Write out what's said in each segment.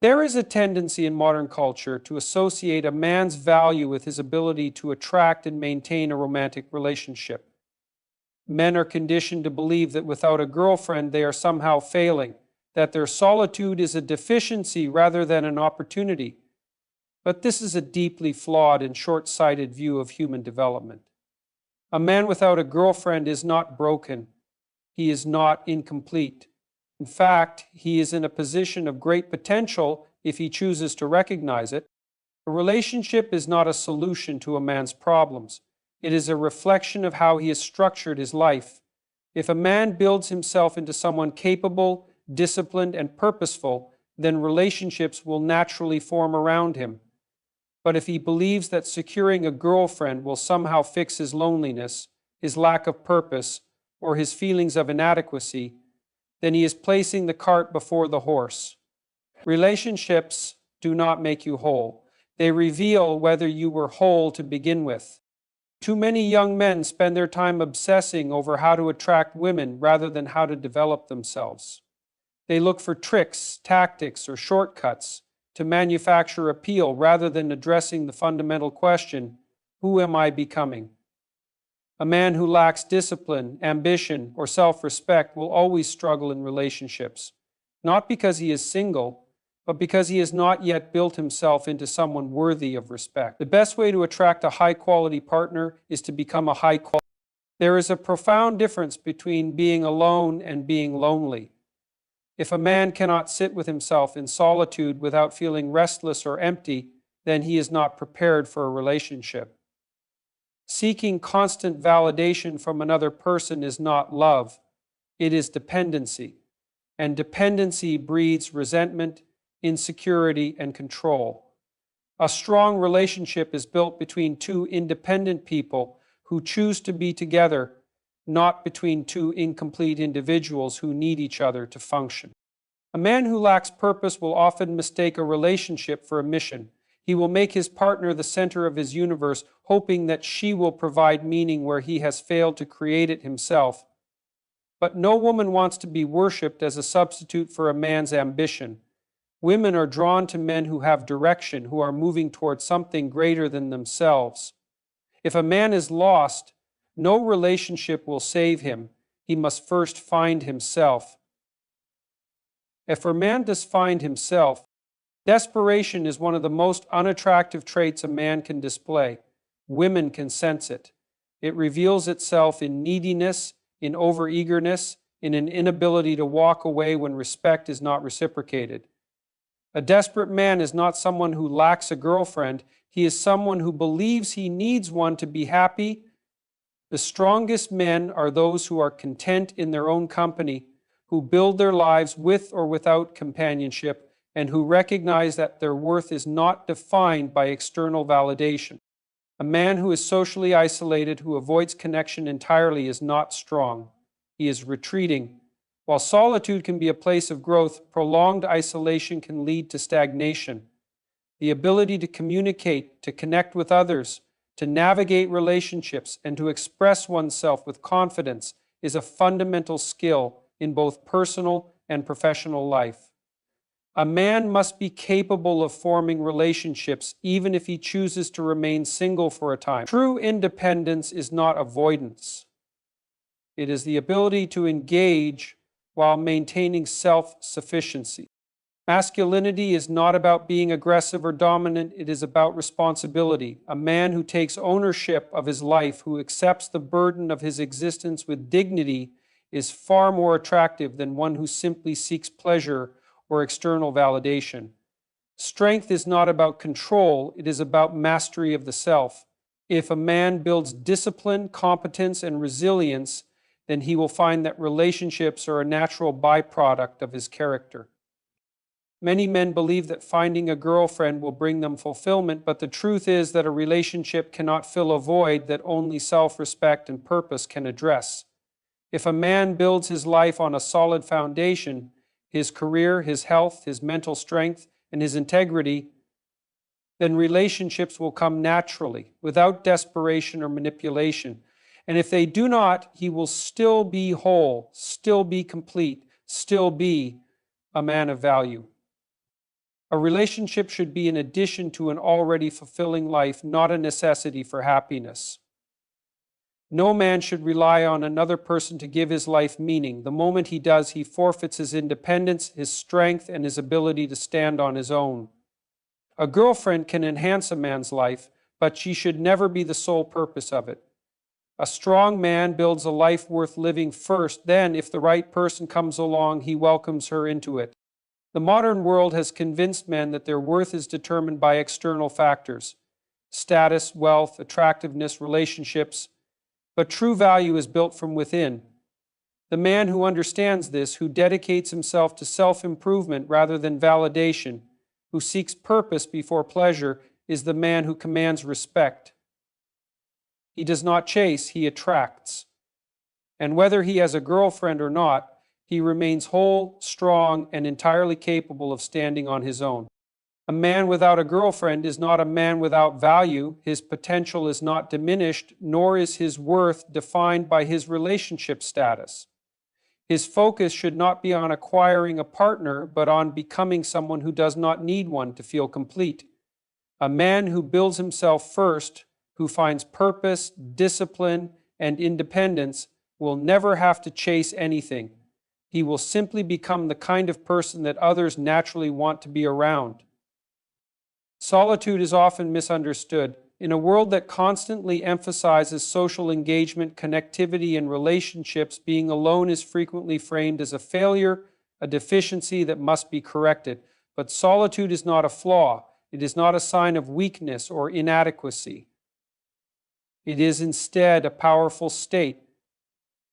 There is a tendency in modern culture to associate a man's value with his ability to attract and maintain a romantic relationship. Men are conditioned to believe that without a girlfriend they are somehow failing, that their solitude is a deficiency rather than an opportunity. But this is a deeply flawed and short-sighted view of human development. A man without a girlfriend is not broken. He is not incomplete. In fact, he is in a position of great potential if he chooses to recognize it. A relationship is not a solution to a man's problems. It is a reflection of how he has structured his life. If a man builds himself into someone capable, disciplined, and purposeful, then relationships will naturally form around him. But if he believes that securing a girlfriend will somehow fix his loneliness, his lack of purpose, or his feelings of inadequacy, then he is placing the cart before the horse. Relationships do not make you whole. They reveal whether you were whole to begin with. Too many young men spend their time obsessing over how to attract women rather than how to develop themselves. They look for tricks, tactics, or shortcuts to manufacture appeal rather than addressing the fundamental question, who am I becoming? A man who lacks discipline, ambition, or self-respect will always struggle in relationships, not because he is single, but because he has not yet built himself into someone worthy of respect. The best way to attract a high-quality partner is to become a high-quality. There is a profound difference between being alone and being lonely. If a man cannot sit with himself in solitude without feeling restless or empty, then he is not prepared for a relationship. Seeking constant validation from another person is not love, it is dependency. And dependency breeds resentment, insecurity, and control. A strong relationship is built between two independent people who choose to be together, not between two incomplete individuals who need each other to function. A man who lacks purpose will often mistake a relationship for a mission. He will make his partner the center of his universe, hoping that she will provide meaning where he has failed to create it himself. But no woman wants to be worshipped as a substitute for a man's ambition. Women are drawn to men who have direction, who are moving towards something greater than themselves. If a man is lost, no relationship will save him. He must first find himself. If a man does find himself, desperation is one of the most unattractive traits a man can display. Women can sense it. It reveals itself in neediness, in overeagerness, in an inability to walk away when respect is not reciprocated. A desperate man is not someone who lacks a girlfriend. He is someone who believes he needs one to be happy. The strongest men are those who are content in their own company, who build their lives with or without companionship, and who recognize that their worth is not defined by external validation. A man who is socially isolated, who avoids connection entirely, is not strong. He is retreating. While solitude can be a place of growth, prolonged isolation can lead to stagnation. The ability to communicate, to connect with others, to navigate relationships, and to express oneself with confidence is a fundamental skill in both personal and professional life. A man must be capable of forming relationships even if he chooses to remain single for a time. True independence is not avoidance. It is the ability to engage while maintaining self-sufficiency. Masculinity is not about being aggressive or dominant, it is about responsibility. A man who takes ownership of his life, who accepts the burden of his existence with dignity, is far more attractive than one who simply seeks pleasure or external validation. Strength is not about control, it is about mastery of the self. If a man builds discipline, competence, and resilience, then he will find that relationships are a natural byproduct of his character. Many men believe that finding a girlfriend will bring them fulfillment, but the truth is that a relationship cannot fill a void that only self-respect and purpose can address. If a man builds his life on a solid foundation, his career, his health, his mental strength, and his integrity, then relationships will come naturally, without desperation or manipulation. And if they do not, he will still be whole, still be complete, still be a man of value. A relationship should be an addition to an already fulfilling life, not a necessity for happiness. No man should rely on another person to give his life meaning. The moment he does, he forfeits his independence, his strength, and his ability to stand on his own. A girlfriend can enhance a man's life, but she should never be the sole purpose of it. A strong man builds a life worth living first, then, if the right person comes along, he welcomes her into it. The modern world has convinced men that their worth is determined by external factors: status, wealth, attractiveness, relationships. But true value is built from within. The man who understands this, who dedicates himself to self-improvement rather than validation, who seeks purpose before pleasure, is the man who commands respect. He does not chase, he attracts. And whether he has a girlfriend or not, he remains whole, strong, and entirely capable of standing on his own. A man without a girlfriend is not a man without value. His potential is not diminished, nor is his worth defined by his relationship status. His focus should not be on acquiring a partner, but on becoming someone who does not need one to feel complete. A man who builds himself first, who finds purpose, discipline, and independence, will never have to chase anything. He will simply become the kind of person that others naturally want to be around. Solitude is often misunderstood. In a world that constantly emphasizes social engagement, connectivity, and relationships, being alone is frequently framed as a failure, a deficiency that must be corrected. But solitude is not a flaw. It is not a sign of weakness or inadequacy. It is instead a powerful state,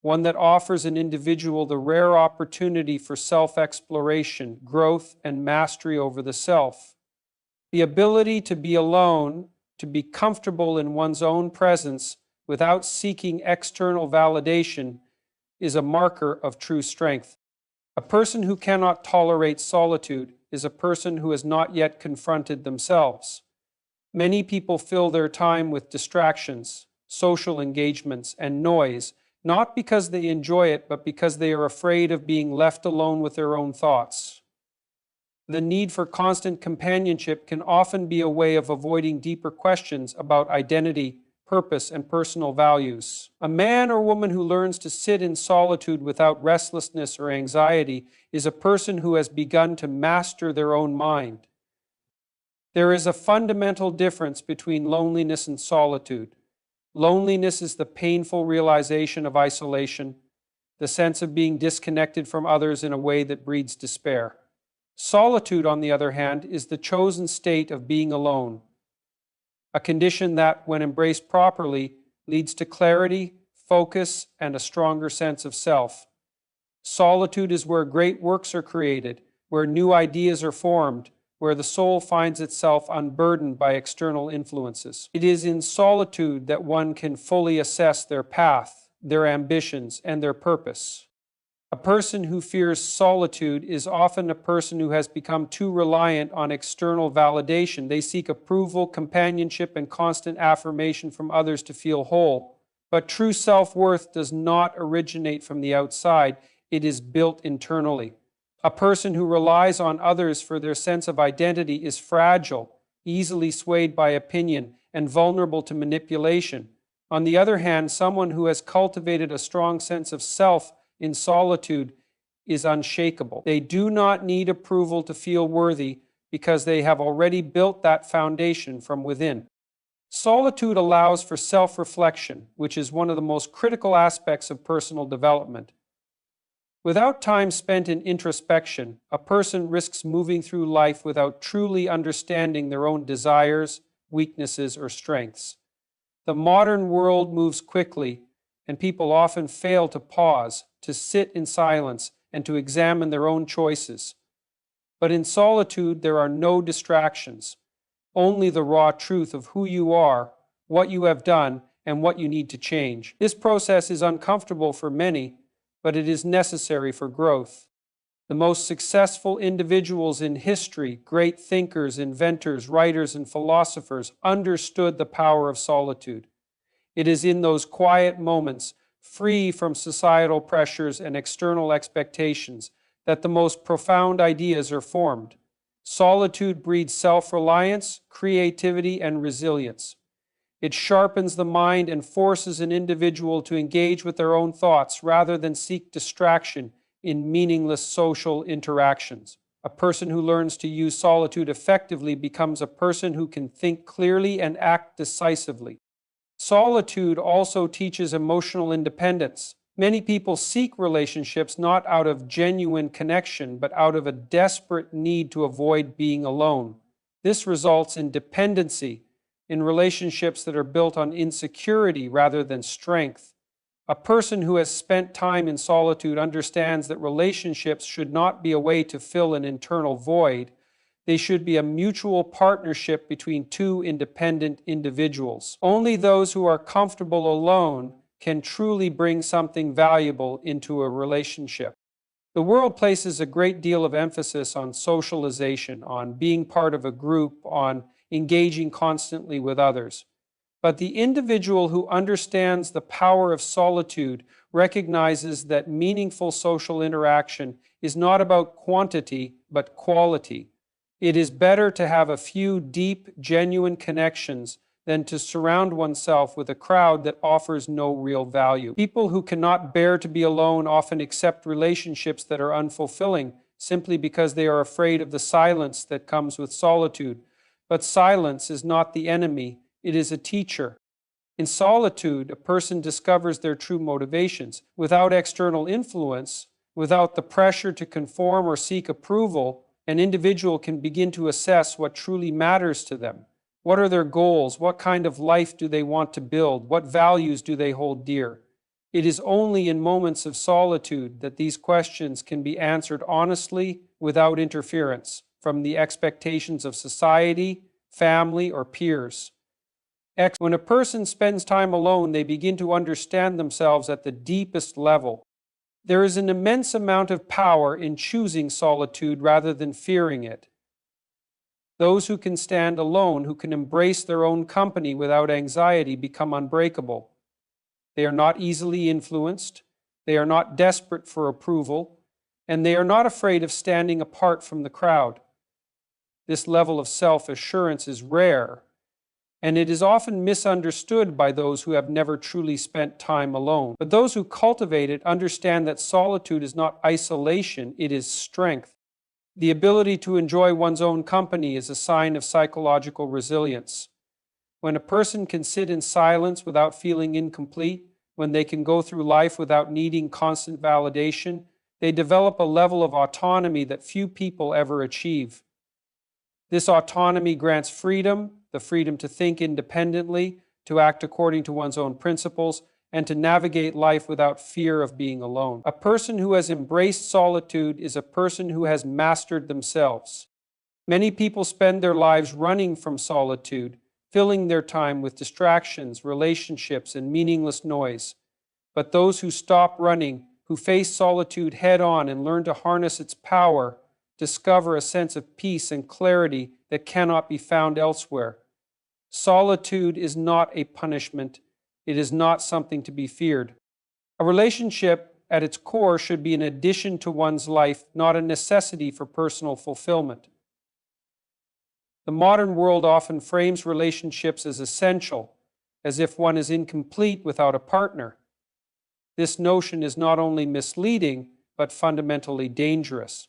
one that offers an individual the rare opportunity for self-exploration, growth, and mastery over the self. The ability to be alone, to be comfortable in one's own presence without seeking external validation, is a marker of true strength. A person who cannot tolerate solitude is a person who has not yet confronted themselves. Many people fill their time with distractions, social engagements, and noise, not because they enjoy it, but because they are afraid of being left alone with their own thoughts. The need for constant companionship can often be a way of avoiding deeper questions about identity, purpose, and personal values. A man or woman who learns to sit in solitude without restlessness or anxiety is a person who has begun to master their own mind. There is a fundamental difference between loneliness and solitude. Loneliness is the painful realization of isolation, the sense of being disconnected from others in a way that breeds despair. Solitude, on the other hand, is the chosen state of being alone, a condition that, when embraced properly, leads to clarity, focus, and a stronger sense of self. Solitude is where great works are created, where new ideas are formed, where the soul finds itself unburdened by external influences. It is in solitude that one can fully assess their path, their ambitions, and their purpose. A person who fears solitude is often a person who has become too reliant on external validation. They seek approval, companionship, and constant affirmation from others to feel whole. But true self-worth does not originate from the outside. It is built internally. A person who relies on others for their sense of identity is fragile, easily swayed by opinion, and vulnerable to manipulation. On the other hand, someone who has cultivated a strong sense of self in solitude is unshakable. They do not need approval to feel worthy because they have already built that foundation from within. Solitude allows for self-reflection, which is one of the most critical aspects of personal development. Without time spent in introspection, a person risks moving through life without truly understanding their own desires, weaknesses, or strengths. The modern world moves quickly, and people often fail to pause, to sit in silence, and to examine their own choices. But in solitude, there are no distractions, only the raw truth of who you are, what you have done, and what you need to change. This process is uncomfortable for many, but it is necessary for growth. The most successful individuals in history, great thinkers, inventors, writers, and philosophers, understood the power of solitude. It is in those quiet moments, free from societal pressures and external expectations, that the most profound ideas are formed. Solitude breeds self-reliance, creativity, and resilience. It sharpens the mind and forces an individual to engage with their own thoughts rather than seek distraction in meaningless social interactions. A person who learns to use solitude effectively becomes a person who can think clearly and act decisively. Solitude also teaches emotional independence. Many people seek relationships not out of genuine connection, but out of a desperate need to avoid being alone. This results in dependency, in relationships that are built on insecurity rather than strength. A person who has spent time in solitude understands that relationships should not be a way to fill an internal void. They should be a mutual partnership between two independent individuals. Only those who are comfortable alone can truly bring something valuable into a relationship. The world places a great deal of emphasis on socialization, on being part of a group, on engaging constantly with others. But the individual who understands the power of solitude recognizes that meaningful social interaction is not about quantity, but quality. It is better to have a few deep, genuine connections than to surround oneself with a crowd that offers no real value. People who cannot bear to be alone often accept relationships that are unfulfilling simply because they are afraid of the silence that comes with solitude. But silence is not the enemy. It is a teacher. In solitude, a person discovers their true motivations. Without external influence, without the pressure to conform or seek approval, an individual can begin to assess what truly matters to them. What are their goals? What kind of life do they want to build? What values do they hold dear? It is only in moments of solitude that these questions can be answered honestly without interference from the expectations of society, family, or peers. When a person spends time alone, they begin to understand themselves at the deepest level. There is an immense amount of power in choosing solitude rather than fearing it. Those who can stand alone, who can embrace their own company without anxiety, become unbreakable. They are not easily influenced, they are not desperate for approval, and they are not afraid of standing apart from the crowd. This level of self-assurance is rare, and it is often misunderstood by those who have never truly spent time alone. But those who cultivate it understand that solitude is not isolation, it is strength. The ability to enjoy one's own company is a sign of psychological resilience. When a person can sit in silence without feeling incomplete, when they can go through life without needing constant validation, they develop a level of autonomy that few people ever achieve. This autonomy grants freedom, the freedom to think independently, to act according to one's own principles, and to navigate life without fear of being alone. A person who has embraced solitude is a person who has mastered themselves. Many people spend their lives running from solitude, filling their time with distractions, relationships, and meaningless noise. But those who stop running, who face solitude head-on and learn to harness its power, discover a sense of peace and clarity that cannot be found elsewhere. Solitude is not a punishment. It is not something to be feared. A relationship at its core should be an addition to one's life, not a necessity for personal fulfillment. The modern world often frames relationships as essential, as if one is incomplete without a partner. This notion is not only misleading, but fundamentally dangerous.